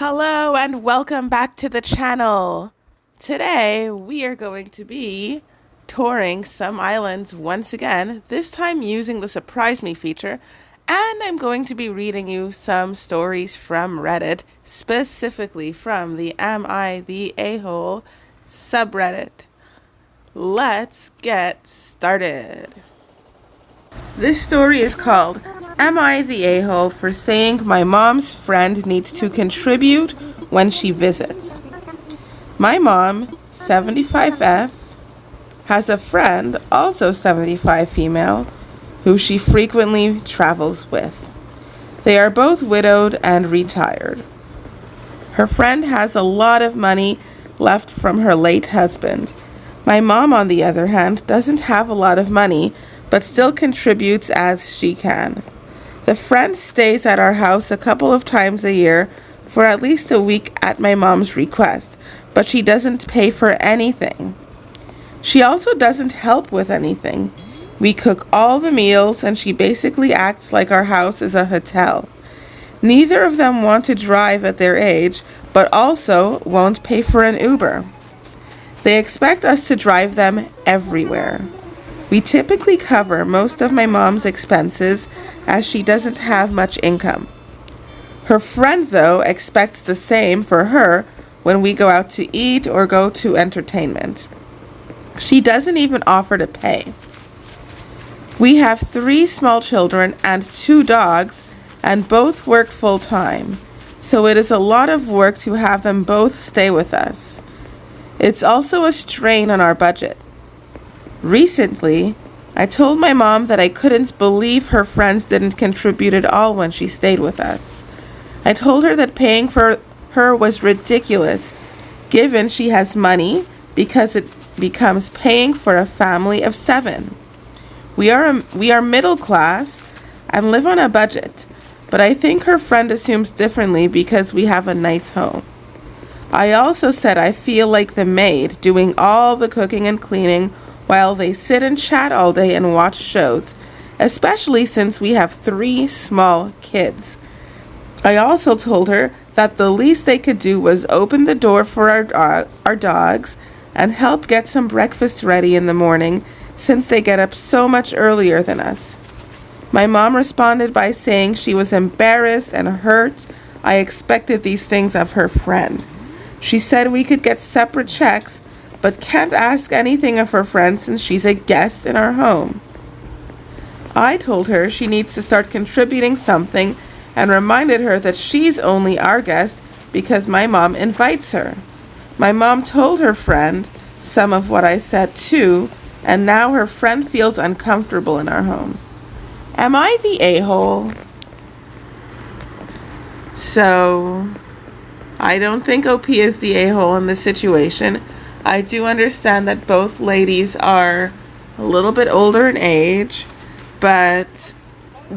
Hello and welcome back to the channel. Today we are going to be touring some islands once again, this time using the Surprise Me feature, and I'm going to be reading you some stories from Reddit, specifically from the Am I the A-hole subreddit. Let's get started. This story is called Am I the A-hole for saying my mom's friend needs to contribute when she visits? My mom, 75F, has a friend, also 75 female, who she frequently travels with. They are both widowed and retired. Her friend has a lot of money left from her late husband. My mom, on the other hand, doesn't have a lot of money, but still contributes as she can. The friend stays at our house a couple of times a year for at least a week at my mom's request, but she doesn't pay for anything. She also doesn't help with anything. We cook all the meals and she basically acts like our house is a hotel. Neither of them want to drive at their age, but also won't pay for an Uber. They expect us to drive them everywhere. We typically cover most of my mom's expenses as she doesn't have much income. Her friend, though, expects the same for her when we go out to eat or go to entertainment. She doesn't even offer to pay. We have 3 small children and 2 dogs, and both work full-time, so it is a lot of work to have them both stay with us. It's also a strain on our budget. Recently, I told my mom that I couldn't believe her friends didn't contribute at all when she stayed with us. I told her that paying for her was ridiculous, given she has money, because it becomes paying for a family of 7. We are middle class and live on a budget, but I think her friend assumes differently because we have a nice home. I also said I feel like the maid doing all the cooking and cleaning while they sit and chat all day and watch shows, especially since we have 3 small kids. I also told her that the least they could do was open the door for our dogs and help get some breakfast ready in the morning, since they get up so much earlier than us. My mom responded by saying she was embarrassed and hurt. I expected these things of her friend. She said we could get separate checks, but can't ask anything of her friend since she's a guest in our home. I told her she needs to start contributing something and reminded her that she's only our guest because my mom invites her. My mom told her friend some of what I said too, and now her friend feels uncomfortable in our home. Am I the a-hole? So, I don't think OP is the a-hole in this situation. I do understand that both ladies are a little bit older in age, but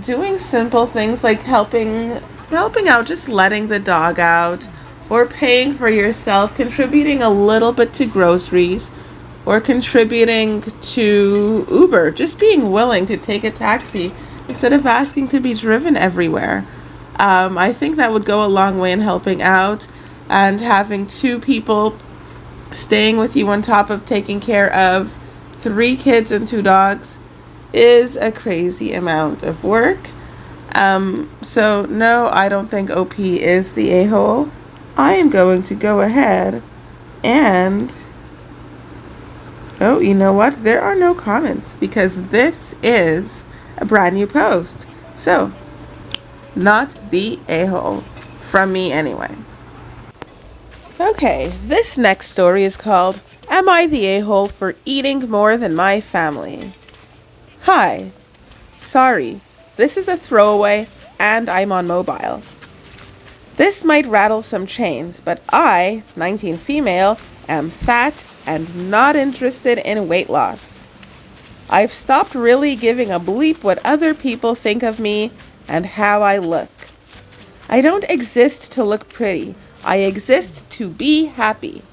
doing simple things like helping out, just letting the dog out, or paying for yourself, contributing a little bit to groceries, or contributing to Uber, just being willing to take a taxi instead of asking to be driven everywhere. I think that would go a long way in helping out, and having 2 people staying with you on top of taking care of 3 kids and 2 dogs is a crazy amount of work. So no, I don't think OP is the a-hole. I am going to go ahead and... Oh, you know what? There are no comments because this is a brand new post. So, not the a-hole. From me anyway. Okay, this next story is called, Am I the a-hole for eating more than my family? Hi. Sorry, this is a throwaway and I'm on mobile. This might rattle some chains, but I, 19 female, am fat and not interested in weight loss. I've stopped really giving a bleep what other people think of me and how I look. I don't exist to look pretty. I exist to be happy.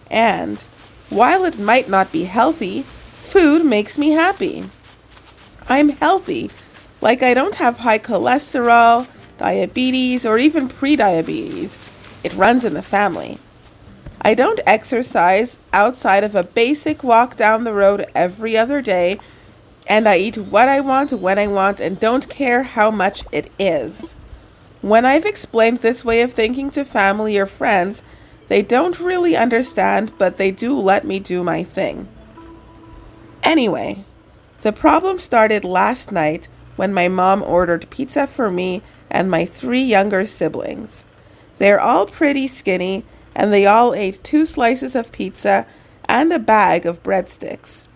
And while it might not be healthy, food makes me happy. I'm healthy. Like I don't have high cholesterol, diabetes, or even pre-diabetes. It runs in the family. I don't exercise outside of a basic walk down the road every other day, and I eat what I want when I want and don't care how much it is. When I've explained this way of thinking to family or friends, they don't really understand, but they do let me do my thing. Anyway, the problem started last night when my mom ordered pizza for me and my 3 younger siblings. They're all pretty skinny, and they all ate 2 slices of pizza and a bag of breadsticks.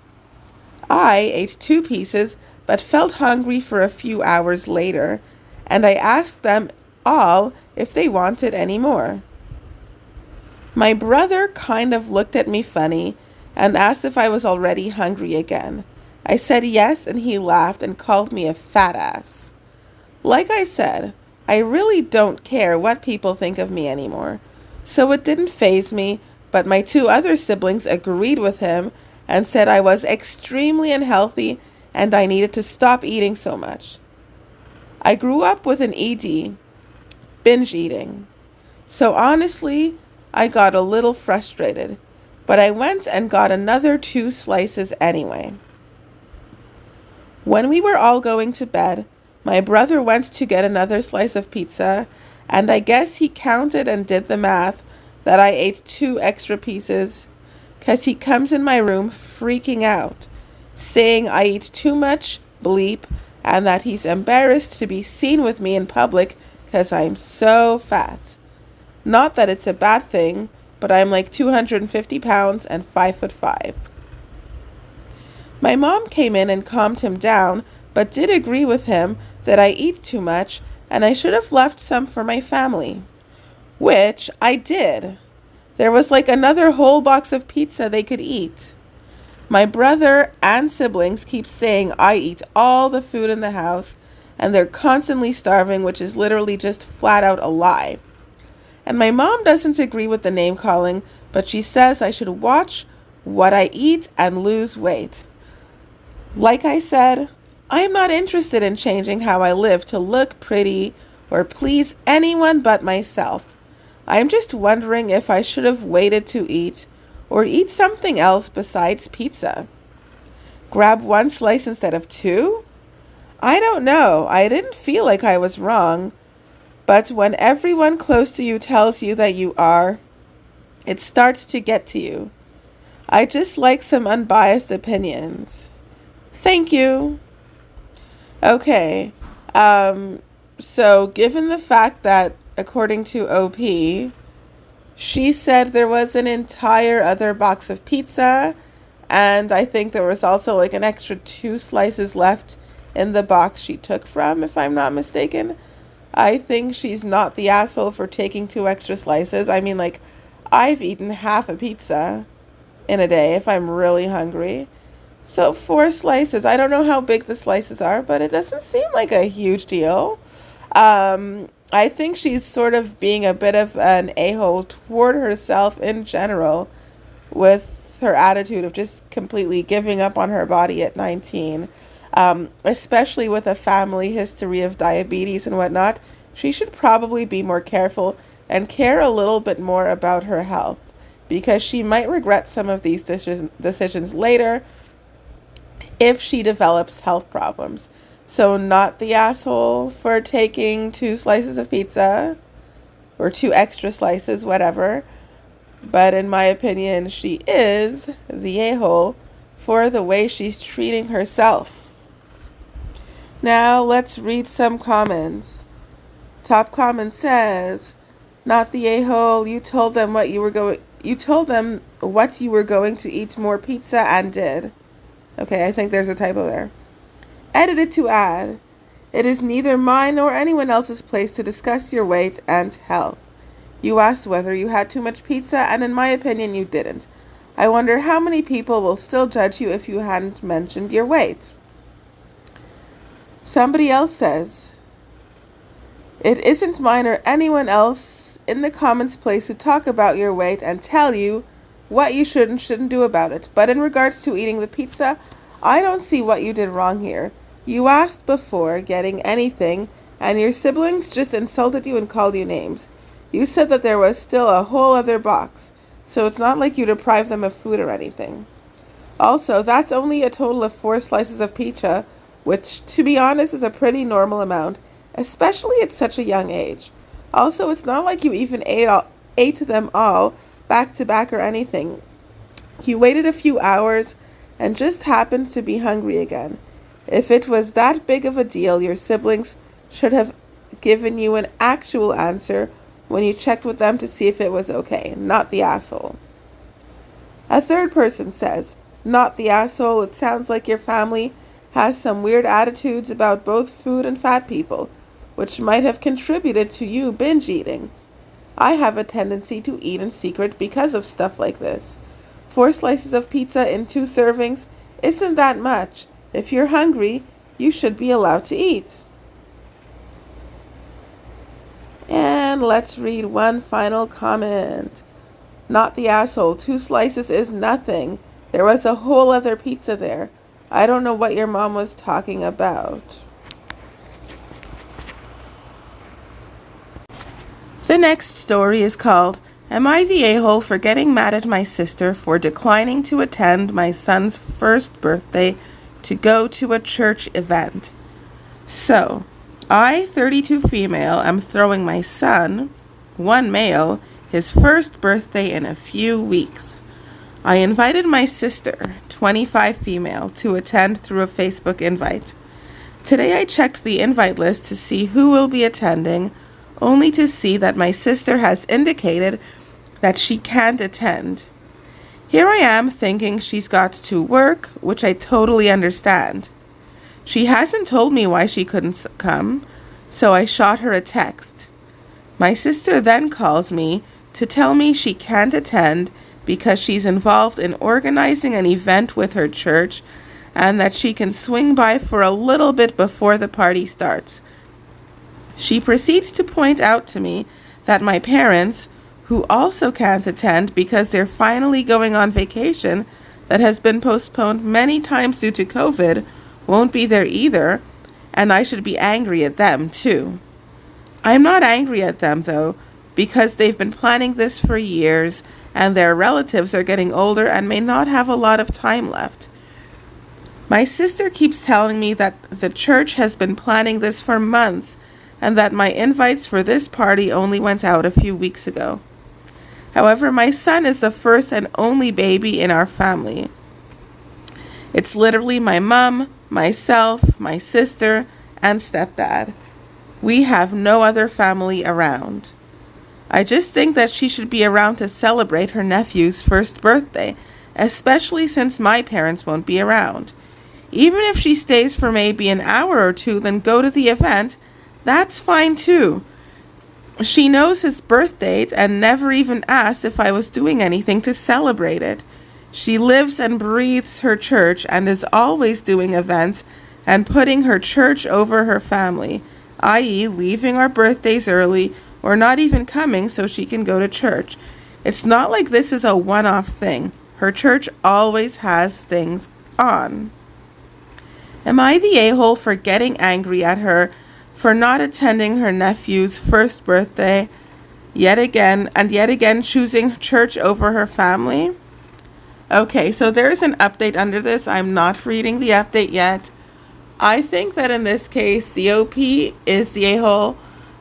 I ate 2 pieces, but felt hungry for a few hours later, and I asked them all if they wanted any more. My brother kind of looked at me funny and asked if I was already hungry again. I said yes, and he laughed and called me a fat ass. Like I said, I really don't care what people think of me anymore, so it didn't faze me, but my 2 other siblings agreed with him and said I was extremely unhealthy and I needed to stop eating so much. I grew up with an ED, binge eating, so honestly, I got a little frustrated, but I went and got another 2 slices anyway. When we were all going to bed, my brother went to get another slice of pizza, and I guess he counted and did the math that I ate 2 extra pieces, 'cause he comes in my room freaking out, saying I eat too much, bleep, and that he's embarrassed to be seen with me in public 'cause I'm so fat. Not that it's a bad thing, but I'm like 250 pounds and 5'5". My mom came in and calmed him down, but did agree with him that I eat too much and I should have left some for my family, which I did. There was like another whole box of pizza they could eat. My brother and siblings keep saying I eat all the food in the house and they're constantly starving, which is literally just flat out a lie. And my mom doesn't agree with the name calling, but she says I should watch what I eat and lose weight. Like I said, I'm not interested in changing how I live to look pretty or please anyone but myself. I'm just wondering if I should have waited to eat or eat something else besides pizza. Grab 1 slice instead of 2? I don't know. I didn't feel like I was wrong. But when everyone close to you tells you that you are, it starts to get to you. I just like some unbiased opinions. Thank you. Okay, so given the fact that, according to OP, she said there was an entire other box of pizza, and I think there was also like an extra 2 slices left in the box she took from, if I'm not mistaken. I think she's not the asshole for taking 2 extra slices. I mean, like, I've eaten half a pizza in a day if I'm really hungry. So 4 slices. I don't know how big the slices are, but it doesn't seem like a huge deal. I think she's sort of being a bit of an a-hole toward herself in general with her attitude of just completely giving up on her body at 19. Especially with a family history of diabetes and whatnot. She should probably be more careful and care a little bit more about her health, because she might regret some of these decisions later if she develops health problems. So not the asshole for taking 2 slices of pizza or 2 extra slices, whatever. But in my opinion, she is the a-hole for the way she's treating herself. Now let's read some comments. Top comment says, "Not the a-hole. You told them what you were going to eat more pizza and did." Okay, I think there's a typo there. Edited to add, "It is neither mine nor anyone else's place to discuss your weight and health. You asked whether you had too much pizza, and in my opinion, you didn't. I wonder how many people will still judge you if you hadn't mentioned your weight." Somebody else says, "It isn't mine or anyone else in the comments place to talk about your weight and tell you what you should and shouldn't do about it. But in regards to eating the pizza, I don't see what you did wrong here. You asked before getting anything, and your siblings just insulted you and called you names. You said that there was still a whole other box, so it's not like you deprived them of food or anything. Also, that's only a total of 4 slices of pizza, which, to be honest, is a pretty normal amount, especially at such a young age. Also, it's not like you even ate them all back to back or anything. You waited a few hours and just happened to be hungry again. If it was that big of a deal, your siblings should have given you an actual answer when you checked with them to see if it was okay, not the asshole. A third person says, not the asshole, it sounds like your family has some weird attitudes about both food and fat people, which might have contributed to you binge eating. I have a tendency to eat in secret because of stuff like this. 4 slices of pizza in 2 servings isn't that much. If you're hungry, you should be allowed to eat. And let's read one final comment. Not the asshole, 2 slices is nothing. There was a whole other pizza there. I don't know what your mom was talking about. The next story is called, Am I the a-hole for getting mad at my sister for declining to attend my son's first birthday to go to a church event? So, I, 32 female, am throwing my son, 1 male, his first birthday in a few weeks. I invited my sister, 25 female, to attend through a Facebook invite. Today I checked the invite list to see who will be attending, only to see that my sister has indicated that she can't attend. Here I am thinking she's got to work, which I totally understand. She hasn't told me why she couldn't come, so I shot her a text. My sister then calls me to tell me she can't attend because she's involved in organizing an event with her church and that she can swing by for a little bit before the party starts. She proceeds to point out to me that my parents, who also can't attend because they're finally going on vacation that has been postponed many times due to COVID, won't be there either, and I should be angry at them too. I'm not angry at them though, because they've been planning this for years and their relatives are getting older and may not have a lot of time left. My sister keeps telling me that the church has been planning this for months and that my invites for this party only went out a few weeks ago. However, my son is the first and only baby in our family. It's literally my mom, myself, my sister, and stepdad. We have no other family around. I just think that she should be around to celebrate her nephew's first birthday, especially since my parents won't be around. Even if she stays for maybe an hour or two, then go to the event, that's fine too. She knows his birth date and never even asked if I was doing anything to celebrate it. She lives and breathes her church and is always doing events and putting her church over her family, i.e. leaving our birthdays early or not even coming so she can go to church. It's not like this is a one-off thing. Her church always has things on. Am I the a-hole for getting angry at her for not attending her nephew's first birthday yet again choosing church over her family? Okay, so there's an update under this. I'm not reading the update yet. I think that in this case, the OP is the a-hole.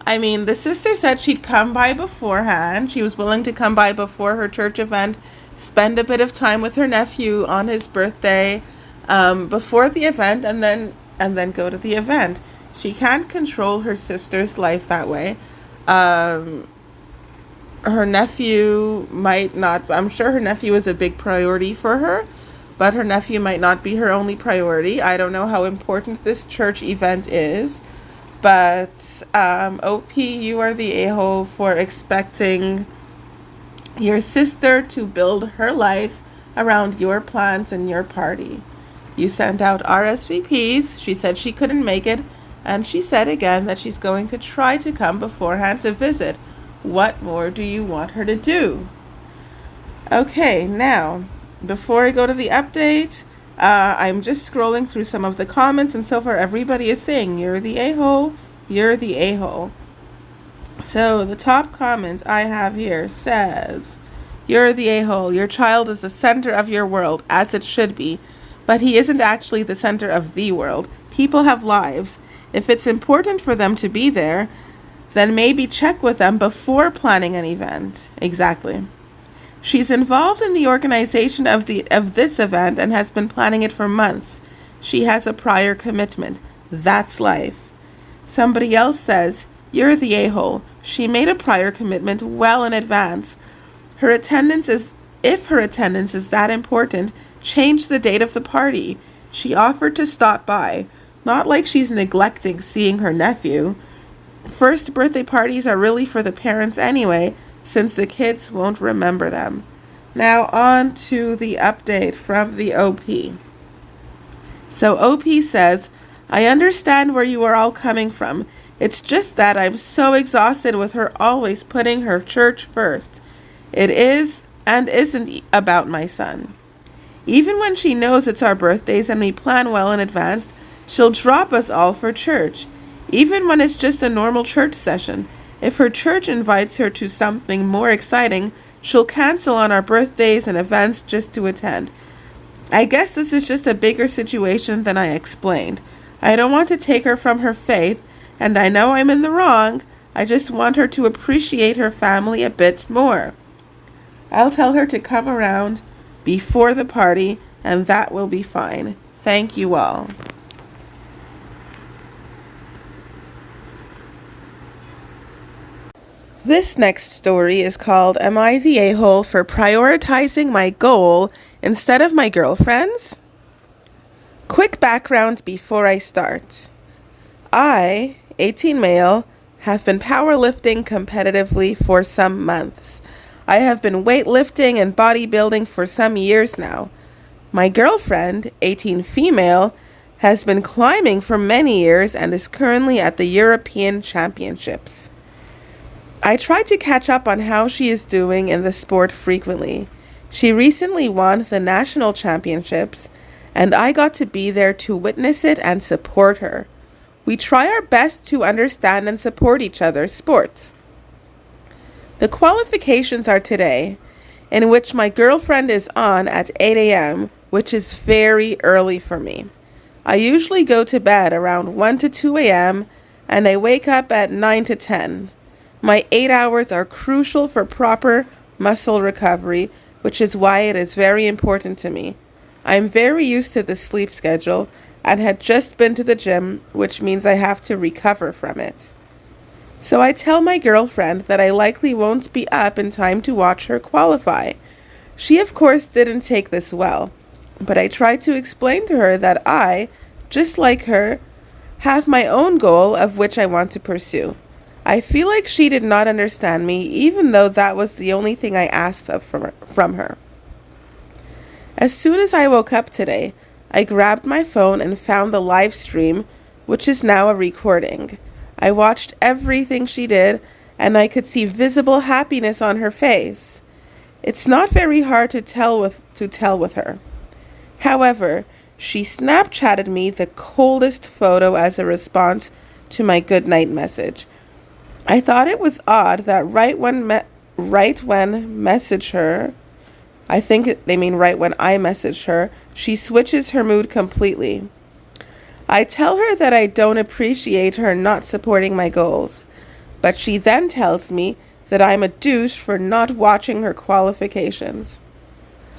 I mean, the sister said she'd come by beforehand. She was willing to come by before her church event, spend a bit of time with her nephew on his birthday before the event, and then go to the event. She can't control her sister's life that way. Her nephew might not, I'm sure her nephew is a big priority for her, but her nephew might not be her only priority. I don't know how important this church event is, but OP, you are the a-hole for expecting your sister to build her life around your plans and your party. You sent out RSVPs. She said she couldn't make it, and she said again that she's going to try to come beforehand to visit. What more do you want her to do? Okay, now, before I go to the update, I'm just scrolling through some of the comments, and so far everybody is saying, you're the a-hole, you're the a-hole. So the top comment I have here says, "You're the a-hole. Your child is the center of your world, as it should be. But he isn't actually the center of the world. People have lives. If it's important for them to be there, then maybe check with them before planning an event." Exactly. "She's involved in the organization of this event and has been planning it for months. She has a prior commitment. That's life." Somebody else says, "You're the a-hole. She made a prior commitment well in advance. Her attendance is If her attendance is that important, change the date of the party. She offered to stop by. Not like she's neglecting seeing her nephew. First birthday parties are really for the parents anyway, since the kids won't remember them." Now on to the update from the OP. So OP says, "I understand where you are all coming from. It's just that I'm so exhausted with her always putting her church first. It is and isn't about my son. Even when she knows it's our birthdays and we plan well in advance, she'll drop us all for church. Even when it's just a normal church session. If her church invites her to something more exciting, she'll cancel on our birthdays and events just to attend. I guess this is just a bigger situation than I explained. I don't want to take her from her faith, and I know I'm in the wrong. I just want her to appreciate her family a bit more. I'll tell her to come around before the party, and that will be fine. Thank you all." This next story is called "Am I the a-hole for prioritizing my goal instead of my girlfriend's?" Quick background before I start. I, 18 male, have been powerlifting competitively for some months. I have been weightlifting and bodybuilding for some years now. My girlfriend, 18 female, has been climbing for many years and is currently at the European Championships. I try to catch up on how she is doing in the sport frequently. She recently won the national championships, and I got to be there to witness it and support her. We try our best to understand and support each other's sports. The qualifications are today, in which my girlfriend is on at 8 a.m., which is very early for me. I usually go to bed around 1 to 2 a.m., and I wake up at 9 to 10. My 8 hours are crucial for proper muscle recovery, which is why it is very important to me. I am very used to this sleep schedule and had just been to the gym, which means I have to recover from it. So I tell my girlfriend that I likely won't be up in time to watch her qualify. She of course didn't take this well, but I tried to explain to her that I, just like her, have my own goal of which I want to pursue. I feel like she did not understand me, even though that was the only thing I asked of from her. As soon as I woke up today, I grabbed my phone and found the live stream, which is now a recording. I watched everything she did, and I could see visible happiness on her face. It's not very hard to tell with her. However, she Snapchatted me the coldest photo as a response to my goodnight message. I thought it was odd that right when message her, I think they mean right when I messaged her, she switches her mood completely. I tell her that I don't appreciate her not supporting my goals, but she then tells me that I'm a douche for not watching her qualifications.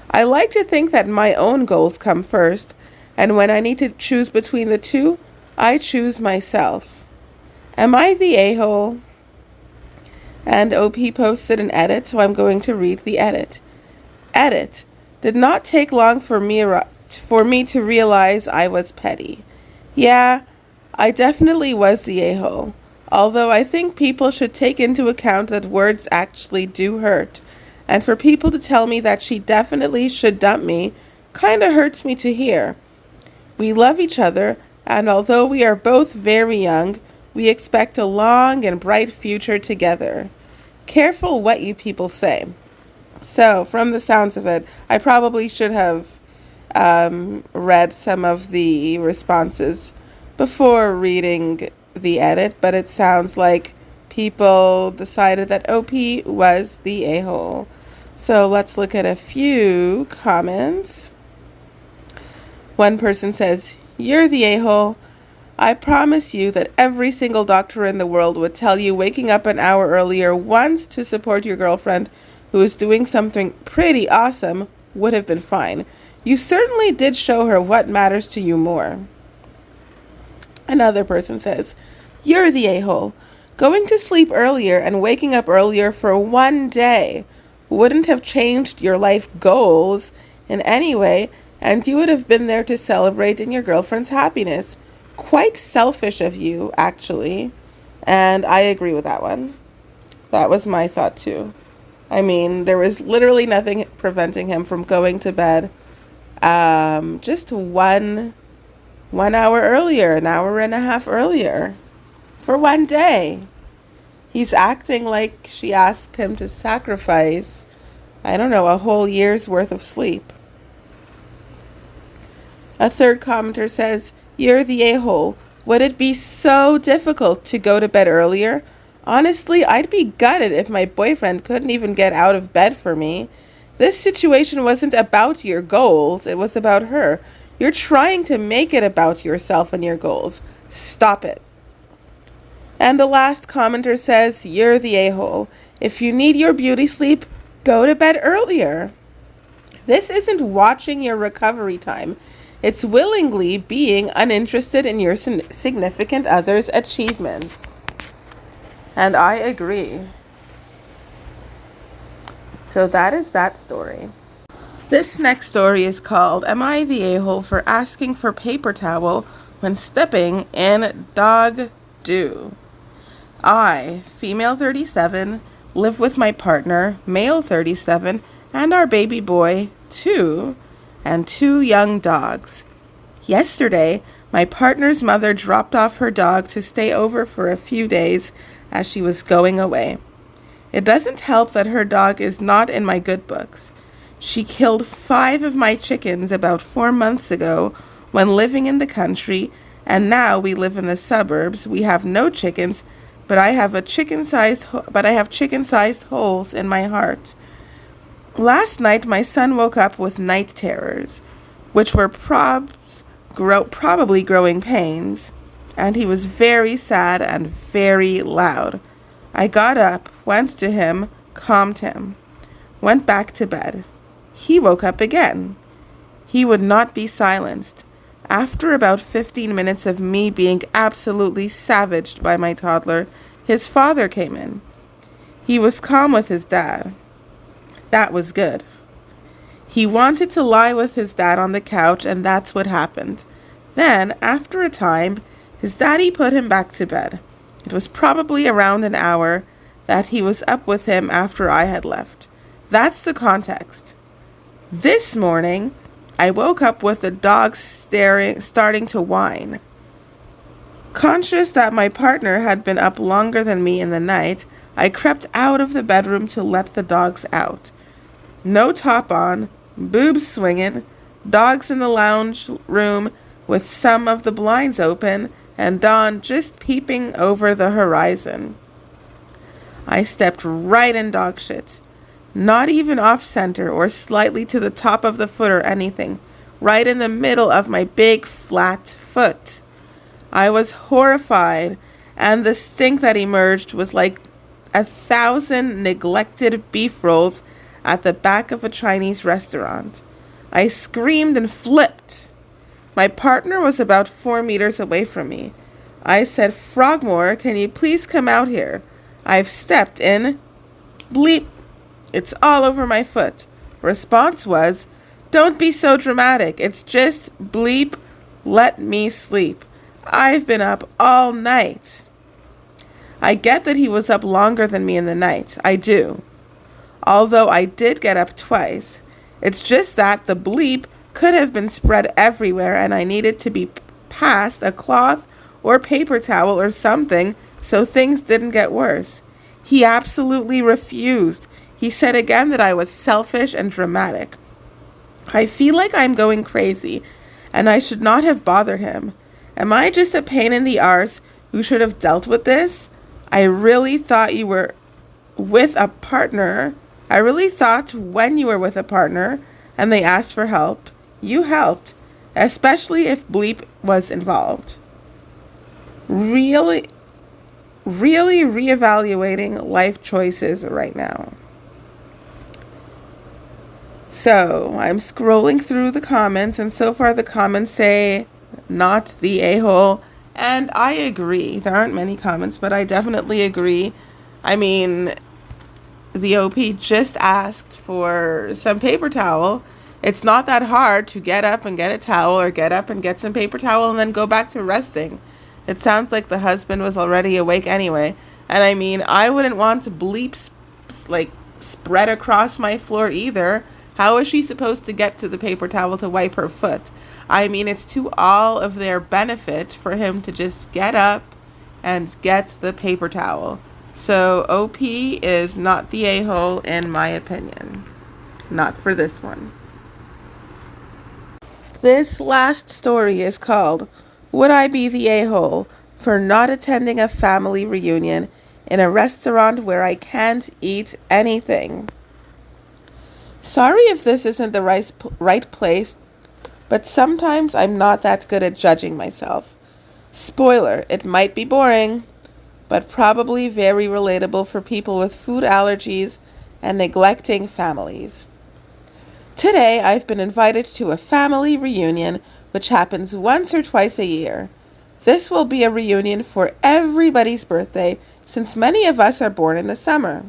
I like to think that my own goals come first, and when I need to choose between the two, I choose myself. Am I the a-hole? And OP posted an edit, so I'm going to read the edit. Edit. Did not take long for me to realize I was petty. Yeah, I definitely was the a-hole. Although I think people should take into account that words actually do hurt. And for people to tell me that she definitely should dump me kinda hurts me to hear. We love each other, and although we are both very young, we expect a long and bright future together. Careful what you people say. So, from the sounds of it, I probably should have read some of the responses before reading the edit, but it sounds like people decided that OP was the a-hole. So let's look at a few comments. One person says, "You're the a-hole. I promise you that every single doctor in the world would tell you waking up an hour earlier once to support your girlfriend who is doing something pretty awesome would have been fine. You certainly did show her what matters to you more." Another person says, "You're the a-hole. Going to sleep earlier and waking up earlier for one day wouldn't have changed your life goals in any way, and you would have been there to celebrate in your girlfriend's happiness. Quite selfish of you, actually." And I agree with that one. That was my thought too. I mean, there was literally nothing preventing him from going to bed just one hour earlier, an hour and a half earlier, for one day. He's acting like she asked him to sacrifice, I don't know, a whole year's worth of sleep. A third commenter says, "You're the a-hole. Would it be so difficult to go to bed earlier? Honestly, I'd be gutted if my boyfriend couldn't even get out of bed for me. This situation wasn't about your goals, it was about her. You're trying to make it about yourself and your goals. Stop it." And the last commenter says, "You're the a-hole. If you need your beauty sleep, go to bed earlier. This isn't watching your recovery time. It's willingly being uninterested in your significant other's achievements." And I agree. So that is that story. This next story is called, "Am I the a-hole for asking for paper towel when stepping in dog doo?" I, female 37, live with my partner, male 37, and our baby boy, 2, and 2 young dogs. Yesterday, my partner's mother dropped off her dog to stay over for a few days as she was going away. It doesn't help that her dog is not in my good books. She killed 5 of my chickens about 4 months ago when living in the country, and now we live in the suburbs. We have no chickens, but I have chicken-sized holes in my heart. Last night, my son woke up with night terrors, which were probably growing pains, and he was very sad and very loud. I got up, went to him, calmed him, went back to bed. He woke up again. He would not be silenced. After about 15 minutes of me being absolutely savaged by my toddler, his father came in. He was calm with his dad. That was good. He wanted to lie with his dad on the couch, and that's what happened. Then, after a time, his daddy put him back to bed. It was probably around an hour that he was up with him after I had left. That's the context. This morning, I woke up with the dog starting to whine. Conscious that my partner had been up longer than me in the night, I crept out of the bedroom to let the dogs out. No top on, boobs swinging, dogs in the lounge room with some of the blinds open, and dawn just peeping over the horizon. I stepped right in dog shit. Not even off center or slightly to the top of the foot or anything. Right in the middle of my big flat foot. I was horrified, and the stink that emerged was like 1,000 neglected beef rolls at the back of a Chinese restaurant. I screamed and flipped. My partner was about 4 meters away from me. I said, "Frogmore, can you please come out here? I've stepped in. Bleep. It's all over my foot." Response was, "Don't be so dramatic. It's just bleep. Let me sleep. I've been up all night." I get that he was up longer than me in the night. I do. Although I did get up twice. It's just that the bleep could have been spread everywhere, and I needed to be passed a cloth or paper towel or something so things didn't get worse. He absolutely refused. He said again that I was selfish and dramatic. I feel like I'm going crazy, and I should not have bothered him. Am I just a pain in the arse who should have dealt with this? I really thought you were with a partner. I really thought when you were with a partner and they asked for help, you helped, especially if bleep was involved. Really, really reevaluating life choices right now. So I'm scrolling through the comments, and so far the comments say not the a-hole. And I agree. There aren't many comments, but I definitely agree. I mean, the OP just asked for some paper towel. It's not that hard to get up and get a towel, or get up and get some paper towel and then go back to resting. It sounds like the husband was already awake anyway. And I mean, I wouldn't want to bleep like spread across my floor either. How is she supposed to get to the paper towel to wipe her foot? I mean, it's to all of their benefit for him to just get up and get the paper towel. So OP is not the a-hole in my opinion. Not for this one. This last story is called, Would I Be the A-Hole for Not Attending a Family Reunion in a Restaurant Where I Can't Eat Anything? Sorry if this isn't the right place, but sometimes I'm not that good at judging myself. Spoiler, it might be boring, but probably very relatable for people with food allergies and neglecting families. Today, I've been invited to a family reunion, which happens once or twice a year. This will be a reunion for everybody's birthday, since many of us are born in the summer.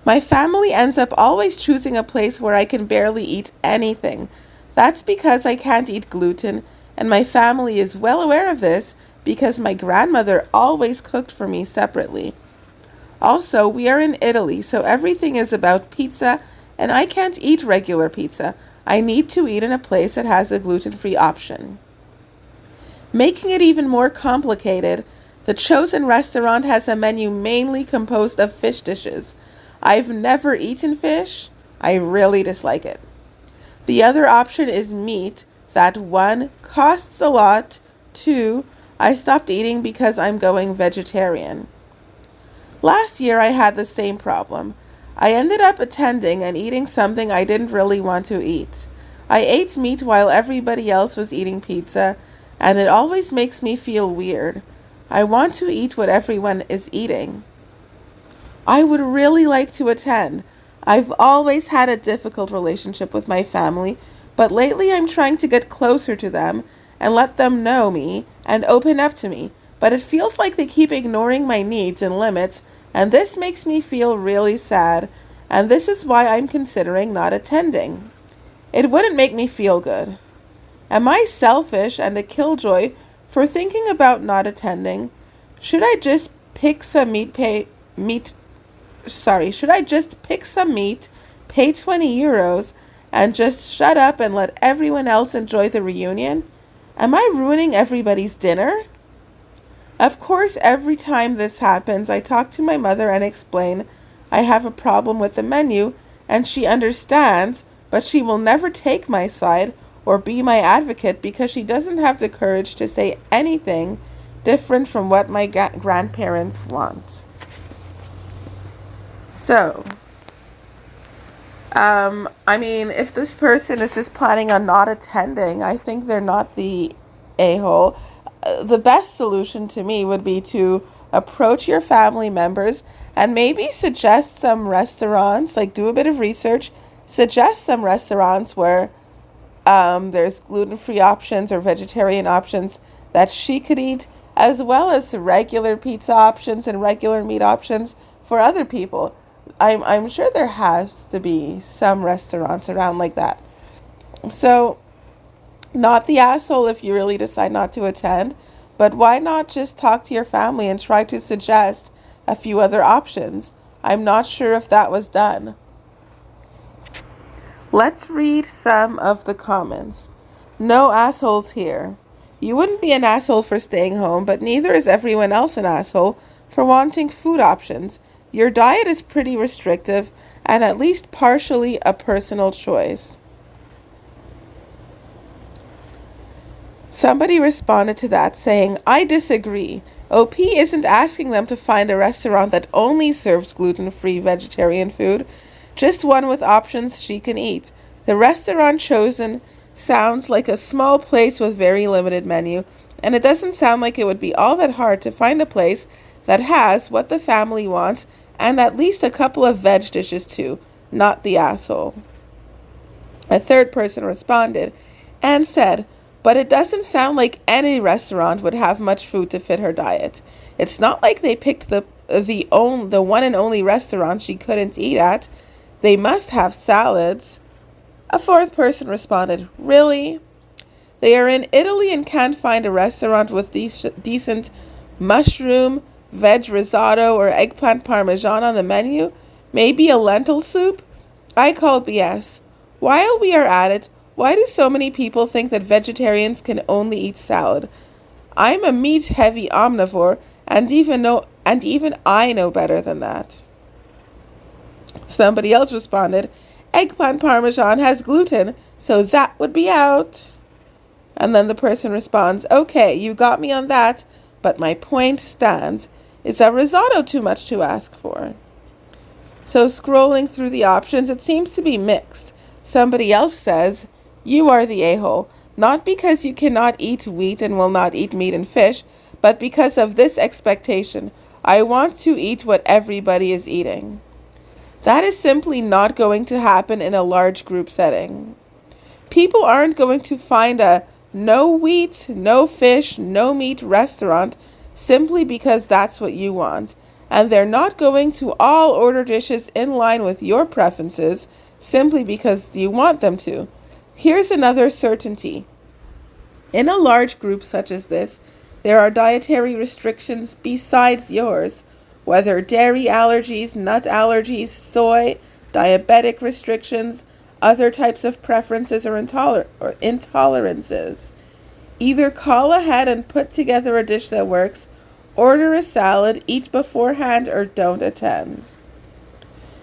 My family ends up always choosing a place where I can barely eat anything. That's because I can't eat gluten, and my family is well aware of this because my grandmother always cooked for me separately. Also, we are in Italy, so everything is about pizza, and I can't eat regular pizza. I need to eat in a place that has a gluten-free option. Making it even more complicated, the chosen restaurant has a menu mainly composed of fish dishes. I've never eaten fish. I really dislike it. The other option is meat that 1, costs a lot, 2, I stopped eating because I'm going vegetarian. Last year I had the same problem. I ended up attending and eating something I didn't really want to eat. I ate meat while everybody else was eating pizza, and it always makes me feel weird. I want to eat what everyone is eating. I would really like to attend. I've always had a difficult relationship with my family, but lately I'm trying to get closer to them and let them know me and open up to me. But it feels like they keep ignoring my needs and limits, and this makes me feel really sad, and this is why I'm considering not attending. It wouldn't make me feel good. Am I selfish and a killjoy for thinking about not attending? Should I just pick some should I just pick some meat, pay 20 euros, and just shut up and let everyone else enjoy the reunion? Am I ruining everybody's dinner? Of course, every time this happens, I talk to my mother and explain I have a problem with the menu, and she understands, but she will never take my side or be my advocate because she doesn't have the courage to say anything different from what my grandparents want. So, I mean, if this person is just planning on not attending, I think they're not the a-hole. The best solution to me would be to approach your family members and maybe suggest some restaurants, like do a bit of research, suggest some restaurants where there's gluten-free options or vegetarian options that she could eat, as well as regular pizza options and regular meat options for other people. I'm sure there has to be some restaurants around like that. So, not the asshole if you really decide not to attend, but why not just talk to your family and try to suggest a few other options? I'm not sure if that was done. Let's read some of the comments. No assholes here. You wouldn't be an asshole for staying home, but neither is everyone else an asshole for wanting food options. Your diet is pretty restrictive and at least partially a personal choice. Somebody responded to that saying, I disagree. OP isn't asking them to find a restaurant that only serves gluten-free vegetarian food, just one with options she can eat. The restaurant chosen sounds like a small place with very limited menu, and it doesn't sound like it would be all that hard to find a place that has what the family wants and at least a couple of veg dishes too, not the asshole. A third person responded and said, but it doesn't sound like any restaurant would have much food to fit her diet. It's not like they picked the one and only restaurant she couldn't eat at. They must have salads. A fourth person responded, really? They are in Italy and can't find a restaurant with decent mushroom, veg risotto, or eggplant parmesan on the menu? Maybe a lentil soup? I call BS. While we are at it, why do so many people think that vegetarians can only eat salad? I'm a meat-heavy omnivore, and even I know better than that. Somebody else responded, eggplant parmesan has gluten, so that would be out. And then the person responds, okay, you got me on that, but my point stands. Is a risotto too much to ask for? So scrolling through the options, it seems to be mixed. Somebody else says, you are the a-hole, not because you cannot eat wheat and will not eat meat and fish, but because of this expectation. I want to eat what everybody is eating. That is simply not going to happen in a large group setting. People aren't going to find a no wheat, no fish, no meat restaurant simply because that's what you want. And they're not going to all order dishes in line with your preferences simply because you want them to. Here's another certainty. In a large group such as this, there are dietary restrictions besides yours, whether dairy allergies, nut allergies, soy, diabetic restrictions, other types of preferences or intolerances. Either call ahead and put together a dish that works, order a salad, eat beforehand, or don't attend.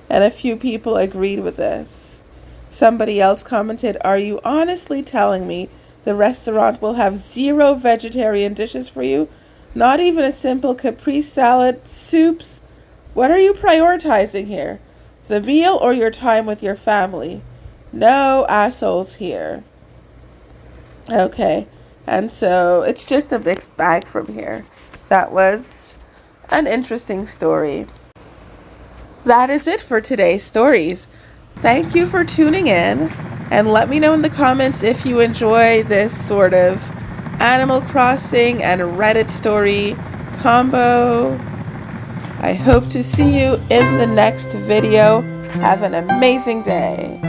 And a few people agreed with this. Somebody else commented, are you honestly telling me the restaurant will have 0 vegetarian dishes for you? Not even a simple caprese salad, soups? What are you prioritizing here? The meal or your time with your family? No assholes here. Okay, and so it's just a mixed bag from here. That was an interesting story. That is it for today's stories. Thank you for tuning in, and let me know in the comments if you enjoy this sort of Animal Crossing and Reddit story combo. I hope to see you in the next video. Have an amazing day.